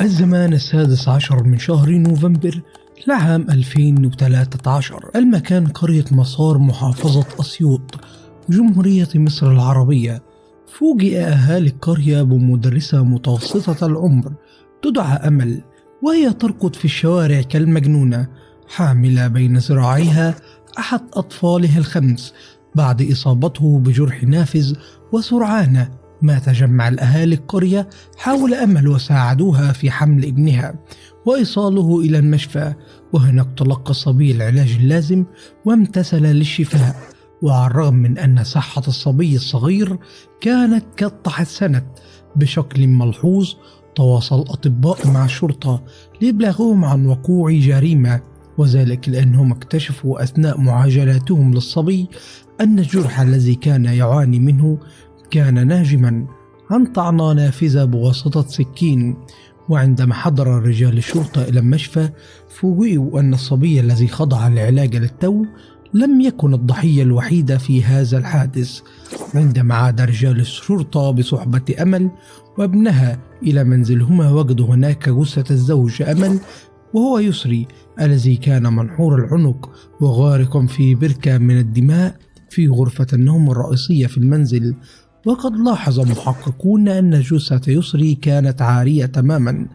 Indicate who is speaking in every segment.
Speaker 1: الزمان 16 من شهر نوفمبر لعام 2013. المكان قرية مسار محافظة أسيوط جمهورية مصر العربية. فوجئ أهالي القرية بمدرسة متوسطة العمر تدعى أمل، وهي تركض في الشوارع كالمجنونة حاملة بين ذراعيها أحد أطفالها الخمس بعد إصابته بجرح نافذ وسرعان ما تجمع الأهالي القرية حول أمل وساعدوها في حمل ابنها وإيصاله إلى المشفى، وهناك تلقى الصبي العلاج اللازم وامتثل للشفاء. وعلى الرغم من أن صحة الصبي الصغير كانت قد تحسنت بشكل ملحوظ، تواصل الأطباء مع الشرطة لإبلاغهم عن وقوع جريمة، وذلك لأنهم اكتشفوا أثناء معاجلاتهم للصبي أن الجرح الذي كان يعاني منه كان ناجما عن طعنة نافذة بواسطة سكين. وعندما حضر رجال الشرطة إلى المشفى فوجئوا أن الصبي الذي خضع للعلاج للتو لم يكن الضحية الوحيدة في هذا الحادث. عندما عاد رجال الشرطة بصحبة أمل وابنها إلى منزلهما وجدوا هناك جثة الزوج أمل وهو يسري الذي كان منحور العنق وغارق في بركة من الدماء في غرفة النوم الرئيسية في المنزل. وقد لاحظ محققون أن جثة يسري كانت عارية تماما،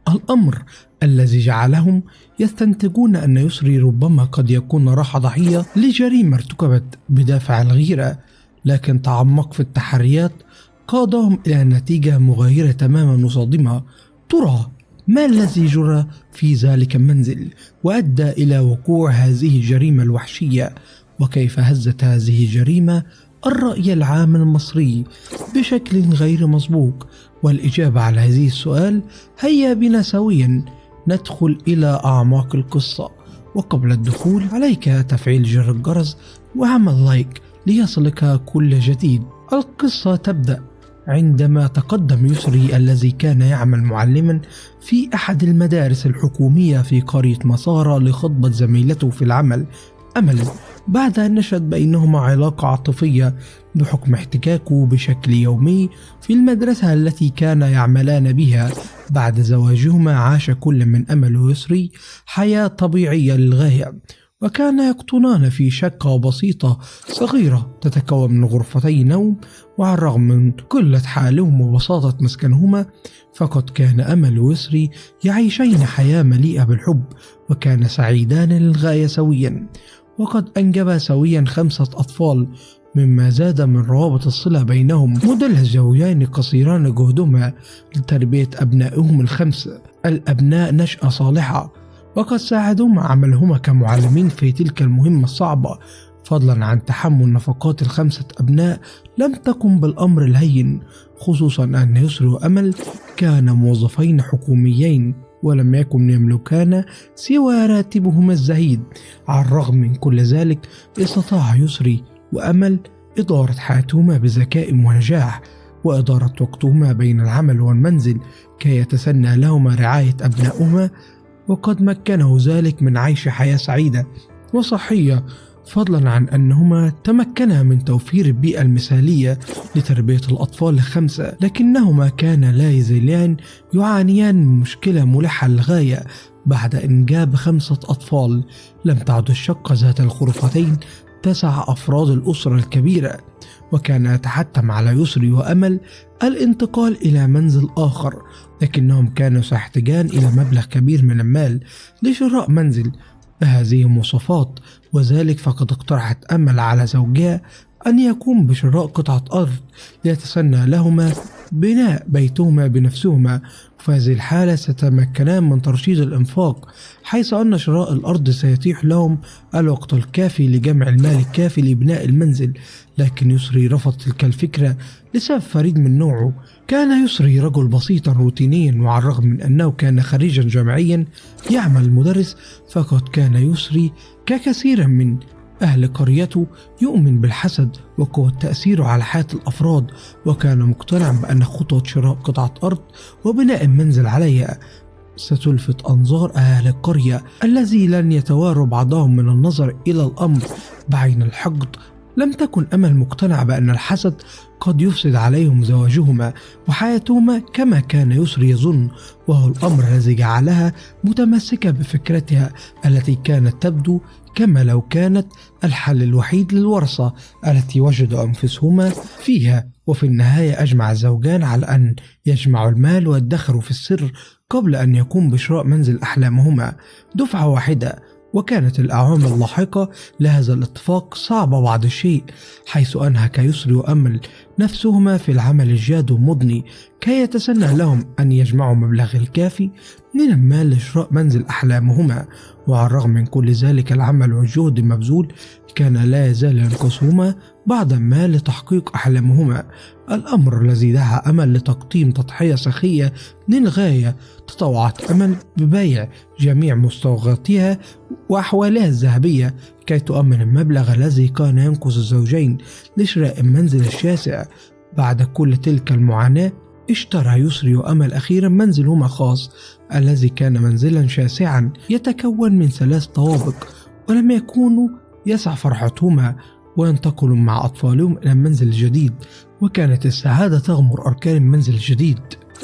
Speaker 1: الأمر الذي جعلهم يستنتجون أن يسري ربما قد يكون راح ضحية لجريمة ارتكبت بدافع الغيرة. لكن تعمق في التحريات قادهم إلى نتيجة مغايرة تماما وصادمة. ترى ما الذي جرى في ذلك المنزل وأدى إلى وقوع هذه الجريمة الوحشية؟ وكيف هزت هذه الجريمة الرأي العام المصري بشكل غير مسبوق؟ والإجابة على هذه السؤال هيا بنا سويا ندخل إلى أعماق القصة. وقبل الدخول عليك تفعيل زر الجرس وعمل لايك ليصلك كل جديد. القصة تبدأ عندما تقدم يسري الذي كان يعمل معلما في أحد المدارس الحكومية في قرية مسارة لخطبة زميلته في العمل أمل، بعد أن نشأت بينهما علاقة عاطفية بحكم احتكاكه بشكل يومي في المدرسة التي كان يعملان بها. بعد زواجهما عاش كل من أمل ويسري حياة طبيعية للغاية، وكان يقطنان في شقة بسيطة صغيرة تتكون من غرفتي نوم. وعلى الرغم من قلة حالهم وبساطة مسكنهما فقد كان أمل ويسري يعيشين حياة مليئة بالحب وكان سعيدان للغاية سويا. وقد أنجبا سويا 5 أطفال، مما زاد من روابط الصلة بينهم. مدل الزوجين قصيران جهدهما لتربية أبنائهم ال5 الأبناء نشأة صالحة، وقد ساعدهما عملهما كمعلمين في تلك المهمة الصعبة. فضلا عن تحمل نفقات ال5 أبناء لم تكن بالأمر الهين، خصوصا أن يسري وأمل كان موظفين حكوميين ولم يكن يملكان سوى راتبهما الزهيد. على الرغم من كل ذلك استطاع يسري وأمل إدارة حياتهما بذكاء ونجاح وإدارة وقتهما بين العمل والمنزل كي يتسنى لهما رعاية أبنائهما، وقد مكنه ذلك من عيش حياة سعيدة وصحية، فضلا عن أنهما تمكنا من توفير البيئة المثالية لتربية الأطفال ال5. لكنهما كانا لا يزالان يعانيان من مشكلة ملحة للغاية. بعد إنجاب 5 أطفال لم تعد الشقة ذات الغرفتين تسع أفراد الأسرة الكبيرة، وكان يتحتم على يسري وأمل الانتقال إلى منزل آخر، لكنهم كانوا سيحتاجان إلى مبلغ كبير من المال لشراء منزل بهذه المواصفات. وذلك فقد اقترحت أمل على زوجها أن يقوم بشراء قطعة أرض ليتسنى لهما بناء بيتهما بنفسهما. وفي هذه الحالة ستتمكنان من ترشيد الإنفاق، حيث أن شراء الأرض سيتيح لهم الوقت الكافي لجمع المال الكافي لبناء المنزل. لكن يسري رفض تلك الفكرة لسبب فريد من نوعه. كان يسري رجل بسيطا روتينيا، وعلى الرغم من أنه كان خريجا جامعيا يعمل مدرس، فقد كان يسري ككثير من أهل قريته يؤمن بالحسد وقوة تأثيره على حياة الأفراد، وكان مقتنعا بأن خطوة شراء قطعة أرض وبناء المنزل عليها ستلفت أنظار أهل القرية الذي لن يتواروا بعضهم من النظر إلى الأمر بعين الحقد لم تكن أمل مقتنعة بأن الحسد قد يفسد عليهم زواجهما وحياتهما كما كان يسري يظن، وهو الأمر الذي جعلها متمسكة بفكرتها التي كانت تبدو كما لو كانت الحل الوحيد للورثة التي وجدوا أنفسهما فيها. وفي النهاية أجمع الزوجان على أن يجمعوا المال ويدخروا في السر قبل أن يقوم بشراء منزل أحلامهما دفعة واحدة. وكانت الأعوام اللاحقة لهذا الاتفاق صعبة بعض الشيء، حيث أنهك يسري وأمل نفسهما في العمل الجاد والمضني كي يتسنى لهم أن يجمعوا مبلغ الكافي من المال لشراء منزل أحلامهما. وعلى الرغم من كل ذلك العمل والجهد المبذول كان لا يزال ينقصهما بعضا ما لتحقيق أحلامهما، الأمر الذي دعا أمل لتقديم تضحية سخية للغاية. تطوعت أمل ببيع جميع مستوغاتها وأحوالها الذهبية كي تؤمن المبلغ الذي كان ينقص الزوجين لشراء المنزل الشاسع. بعد كل تلك المعاناة اشترى يسري وأمل أخيرا منزلهما الخاص الذي كان منزلا شاسعا يتكون من 3 طوابق، ولم يكونوا يسع فرحتهما وينتقلوا مع أطفالهم إلى المنزل الجديد. وكانت السعادة تغمر أركان المنزل الجديد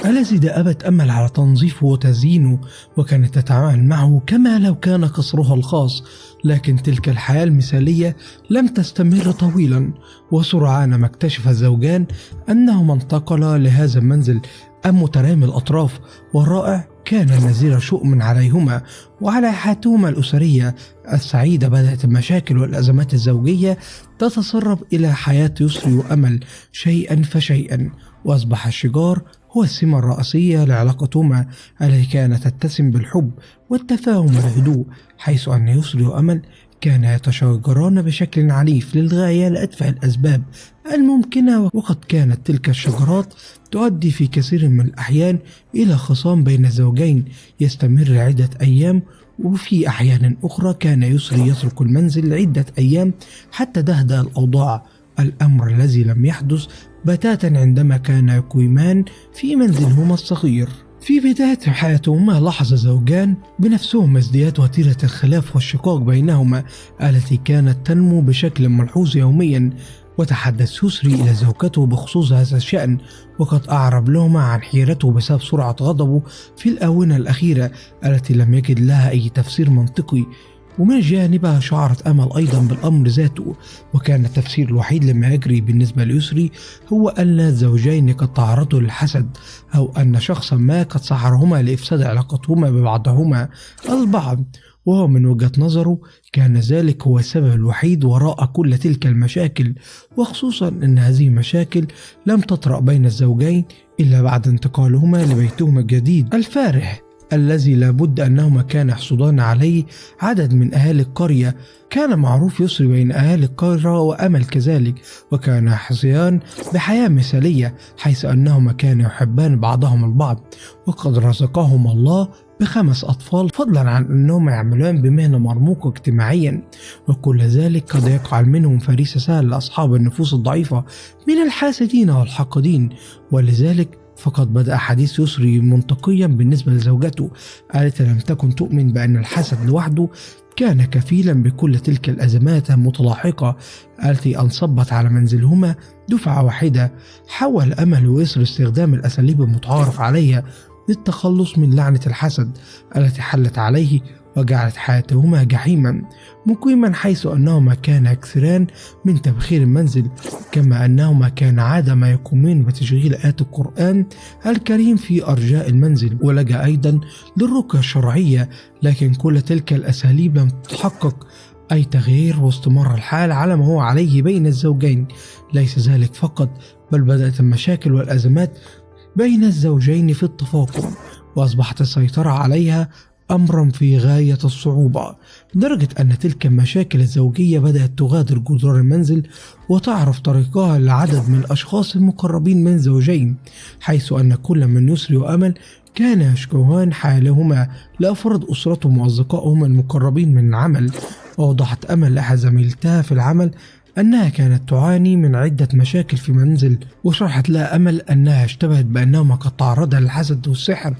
Speaker 1: الذي دأبت أمل على تنظيفه وتزيينه، وكانت تتعامل معه كما لو كان قصرها الخاص. لكن تلك الحياة المثالية لم تستمر طويلا، وسرعان ما اكتشف الزوجان أنهما انتقلا لهذا المنزل المترامي الأطراف والرائع كان نزيل شؤم عليهما وعلى حياتهما الأسرية السعيدة. بدأت المشاكل والأزمات الزوجية تتسرب إلى حياة يسري وأمل شيئا فشيئا، وأصبح الشجار هو السمة الرئيسية لعلاقتهما التي كانت تتسم بالحب والتفاهم والهدوء، حيث أن يسري وأمل كان يتشاجران بشكل عنيف للغاية لأتفه الأسباب الممكنة. وقد كانت تلك الشجرات تؤدي في كثير من الأحيان إلى خصام بين الزوجين يستمر عدة أيام، وفي أحيان أخرى كان يسري يترك المنزل عدة أيام حتى تهدأ الأوضاع، الأمر الذي لم يحدث بتاتا عندما كان يقيمان في منزلهما الصغير. في بداية حياتهما لاحظ الزوجان بنفسهم ازدياد وتيرة الخلاف والشقاق بينهما التي كانت تنمو بشكل ملحوظ يوميا. وتحدث يسري إلى زوجته بخصوص هذا الشأن، وقد أعرب لهما عن حيرته بسبب سرعة غضبه في الآونة الأخيرة التي لم يجد لها أي تفسير منطقي. ومن جانبها شعرت أمل أيضا بالأمر ذاته، وكان التفسير الوحيد لما يجري بالنسبة ليسري هو أن الزوجين قد تعرضوا للحسد، أو أن شخصا ما قد سحرهما لإفساد علاقتهما ببعضهما البعض. وهو من وجهة نظره كان ذلك هو السبب الوحيد وراء كل تلك المشاكل، وخصوصا أن هذه المشاكل لم تطرأ بين الزوجين إلا بعد انتقالهما لبيتهما الجديد الفارح الذي لابد أنهما كان يحصدان عليه عدد من أهالي القرية. كان معروف يسري بين أهالي القرية وأمل كذلك، وكان يحظيان بحياة مثالية حيث أنهما كانوا يحبان بعضهم البعض، وقد رزقهما الله ب5 أطفال فضلا عن أنهم يعملون بمهنة مرموقة اجتماعيا. وكل ذلك قد يقع منهم فريسة سهل لأصحاب النفوس الضعيفة من الحاسدين والحاقدين. ولذلك فقد بدأ حديث يسري منطقيا بالنسبة لزوجته التي لم تكن تؤمن بأن الحسد لوحده كان كفيلا بكل تلك الأزمات المتلاحقة التي أنصبت على منزلهما دفعة واحدة. حاول أمل ويسري استخدام الأساليب المتعارف عليها للتخلص من لعنة الحسد التي حلت عليه وجعلت حياتهما جحيما مقيما، حيث أنهما كان يكثران من تبخير المنزل، كما أنهما كان عادة ما يقومون بتشغيل آيات القرآن الكريم في أرجاء المنزل، ولجأ أيضا للرقية الشرعية. لكن كل تلك الأساليب لم تحقق أي تغيير، واستمر الحال على ما هو عليه بين الزوجين. ليس ذلك فقط، بل بدأت المشاكل والأزمات بين الزوجين في التفاقم، وأصبحت السيطرة عليها أمرا في غاية الصعوبة، لدرجة أن تلك المشاكل الزوجية بدأت تغادر جدران المنزل وتعرف طريقها لعدد من الأشخاص المقربين من زوجين، حيث أن كل من يسري وأمل كان يشكوان حالهما لأفراد أسرتهم وأصدقائهم المقربين من العمل. ووضحت أمل لأحد زميلتها في العمل أنها كانت تعاني من عدة مشاكل في منزل، وشرحت لها أمل أنها اشتبهت بأنهما قد تعرضا للحسد والسحر،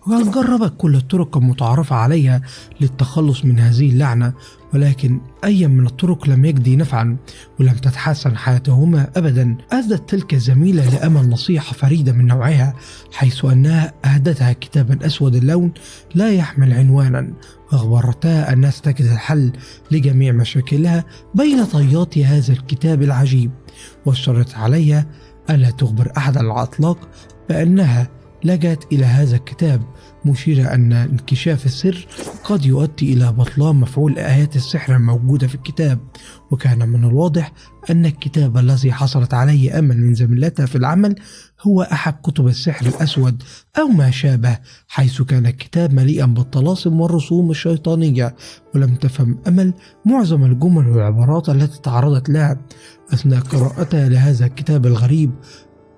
Speaker 1: وقد جربت كل الطرق المتعارفة عليها للتخلص من هذه اللعنة، ولكن أي من الطرق لم يجدي نفعا ولم تتحسن حياتهما أبدا. أهدت تلك الزميلة لأمل نصيحة فريدة من نوعها، حيث أنها أهدتها كتابا أسود اللون لا يحمل عنوانا، وأخبرتها أنها ستجد الحل لجميع مشاكلها بين طيات هذا الكتاب العجيب، واشترط عليها ألا تخبر أحد على الإطلاق بأنها لجأت إلى هذا الكتاب، مشيرة أن انكشاف السر قد يؤدي إلى بطلان مفعول آيات السحر الموجودة في الكتاب. وكان من الواضح أن الكتاب الذي حصلت عليه أمل من زميلتها في العمل هو أحد كتب السحر الأسود أو ما شابه، حيث كان الكتاب مليئا بالطلاسم والرسوم الشيطانية. ولم تفهم أمل معظم الجمل والعبارات التي تعرضت لها أثناء قراءتها لهذا الكتاب الغريب،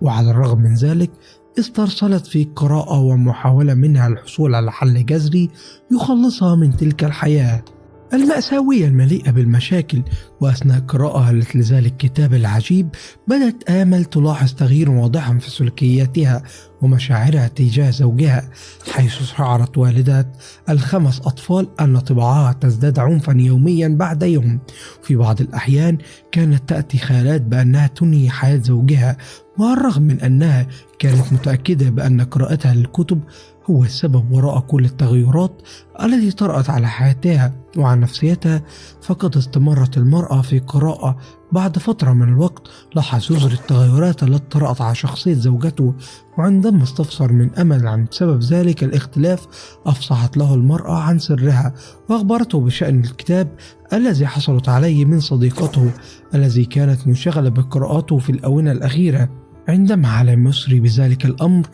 Speaker 1: وعلى الرغم من ذلك استرسلت في قراءة ومحاولة منها الحصول على حل جذري يخلصها من تلك الحياة المأساوية المليئة بالمشاكل. وأثناء قراءتها لذلك الكتاب العجيب بدأت آمل تلاحظ تغيير واضحا في سلوكياتها ومشاعرها تجاه زوجها، حيث شعرت والدة الخمس أطفال أن طباعها تزداد عنفا يوميا بعد يوم. في بعض الأحيان كانت تأتي خيالات بأنها تنهي حياة زوجها، وعلى الرغم من أنها كانت متأكدة بأن قراءتها للكتب هو السبب وراء كل التغيرات التي طرأت على حياتها وعلى نفسيتها، فقد استمرت المرأة في قراءة. بعد فترة من الوقت لاحظ يسري التغيرات التي طرأت على شخصية زوجته، وعندما استفسر من أمل عن سبب ذلك الاختلاف أفصحت له المرأة عن سرها، وأخبرته بشأن الكتاب الذي حصلت عليه من صديقته الذي كانت منشغلة بقراءته في الآونة الأخيرة. عندما علم يسري بذلك الأمر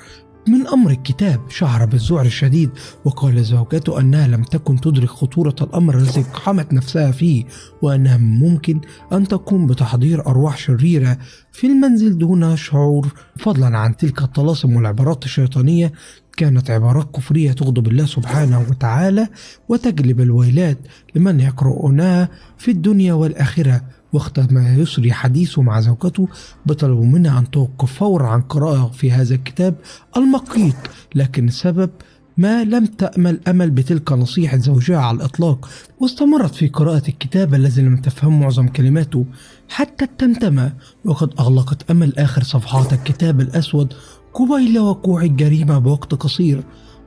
Speaker 1: من أمر الكتاب شعر بالذعر الشديد، وقال زوجته أنها لم تكن تدرك خطورة الأمر الذي اقتحمت نفسها فيه، وأنها ممكن أن تقوم بتحضير أرواح شريرة في المنزل دون شعور. فضلا عن تلك الطلاسم والعبارات الشيطانية، كانت عبارات كفرية تغضب الله سبحانه وتعالى وتجلب الويلات لمن يقرؤونها في الدنيا والآخرة. واختم يسري حديثه مع زوجته بطلب منها أن توقف فورا عن قراءة في هذا الكتاب المقيت، لكن السبب ما لم تأمل أمل بتلك نصيحة زوجها على الإطلاق، واستمرت في قراءة الكتاب الذي لم تفهم معظم كلماته حتى التمتمة. وقد أغلقت أمل آخر صفحات الكتاب الأسود قبيل وقوع الجريمة بوقت قصير.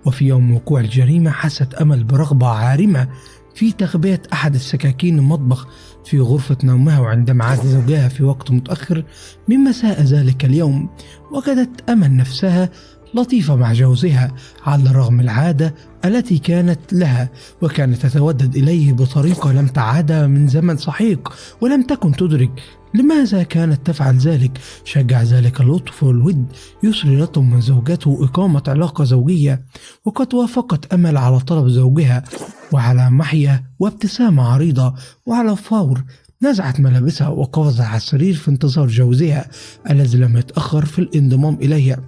Speaker 1: وفي يوم وقوع الجريمة حست أمل برغبة عارمة في تخبئة أحد السكاكين المطبخ في غرفة نومها، وعندما عاد زوجها في وقت متأخر من مساء ذلك اليوم وجدت أمل نفسها لطيفة مع جوزها على رغم العادة التي كانت لها، وكانت تتودد إليه بطريقة لم تعادها من زمن سحيق، ولم تكن تدرك لماذا كانت تفعل ذلك. شجع ذلك اللطف والود يسري لطم من زوجته إقامة علاقة زوجية، وقد وافقت أمل على طلب زوجها وعلى محيا وابتسامة عريضة، وعلى فور نزعت ملابسها وقفزت على السرير في انتظار جوزها الذي لم يتأخر في الانضمام إليها.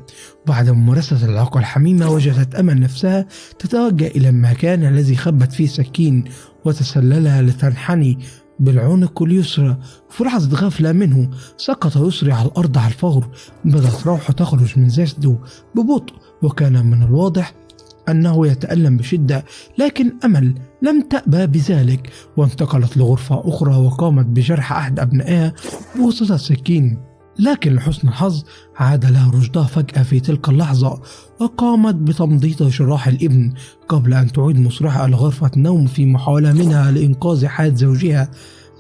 Speaker 1: بعد ممارسة العلاقة الحميمة وجدت أمل نفسها تتوجه إلى المكان الذي خبت فيه سكين وتسللها لتنحني بالعنق اليسرى. في لحظة غفلة منه سقط يسري على الأرض على الفور، بدأت روحه تخرج من جسده ببطء، وكان من الواضح أنه يتألم بشدة، لكن أمل لم تأبى بذلك وانتقلت لغرفة أخرى وقامت بجرح أحد أبنائها بواسطة سكين. لكن لحسن الحظ عاد لها رشدها فجأة في تلك اللحظة، وقامت بتمضيط جراح الابن قبل أن تعيد مسرعها إلى غرفة النوم في محاولة منها لإنقاذ حياة زوجها،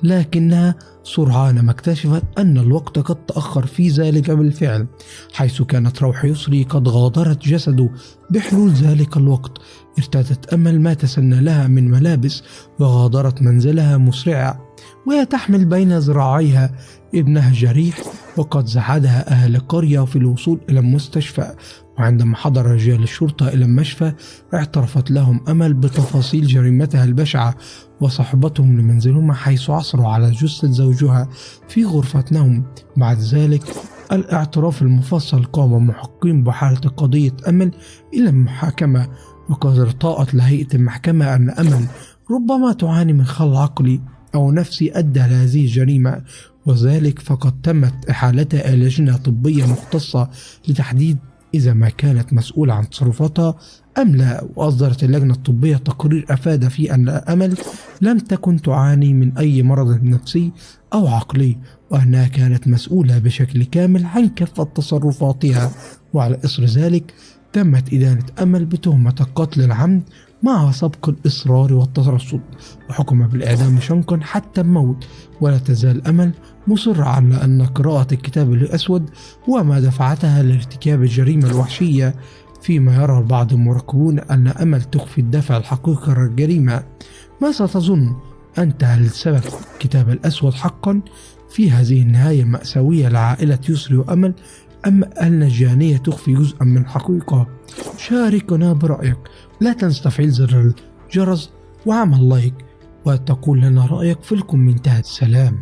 Speaker 1: لكنها سرعان ما اكتشفت أن الوقت قد تأخر في ذلك بالفعل، حيث كانت روح يسري قد غادرت جسده بحلول ذلك الوقت. ارتدت أمل ما تسنى لها من ملابس وغادرت منزلها مسرعة، وهي تحمل بين ذراعيها ابنها الجريح، وقد ساعدها أهل القرية في الوصول إلى المستشفى. وعندما حضر رجال الشرطة إلى المشفى اعترفت لهم أمل بتفاصيل جريمتها البشعة وصحبتهم لمنزلهم، حيث عثروا على جثة زوجها في غرفة نوم. بعد ذلك الاعتراف المفصل قام محققين بحالة قضية أمل إلى المحاكمة، وقد ارتأت لهيئة المحكمة أن أمل ربما تعاني من خلل عقلي أو نفسي أدى لهذه الجريمة، وذلك فقد تمت إحالتها إلى لجنة طبية مختصة لتحديد إذا ما كانت مسؤولة عن تصرفاتها أم لا. وأصدرت اللجنة الطبية تقرير أفاد فيه أن أمل لم تكن تعاني من أي مرض نفسي أو عقلي، وأنها كانت مسؤولة بشكل كامل عن كافة تصرفاتها. وعلى إثر ذلك تمت إدانة أمل بتهمة القتل العمد مع سبق الإصرار والترصد، وحكم بالإعدام شنقا حتى الموت. ولا تزال أمل مصرة على أن قراءة الكتاب الأسود هو ما دفعتها لارتكاب الجريمة الوحشية، فيما يرى البعض المراقبون أن أمل تخفي الدافع الحقيقي للجريمة. ماذا تظن أنت؟ هل سبب الكتاب الأسود حقا في هذه النهاية المأساوية لعائلة يسري وأمل، أم أن الجانية تخفي جزءا من الحقيقة؟ شاركنا برأيك، لا تنسى تفعيل زر الجرس وعمل لايك، وتقول لنا رأيك في الكومنتات. سلام.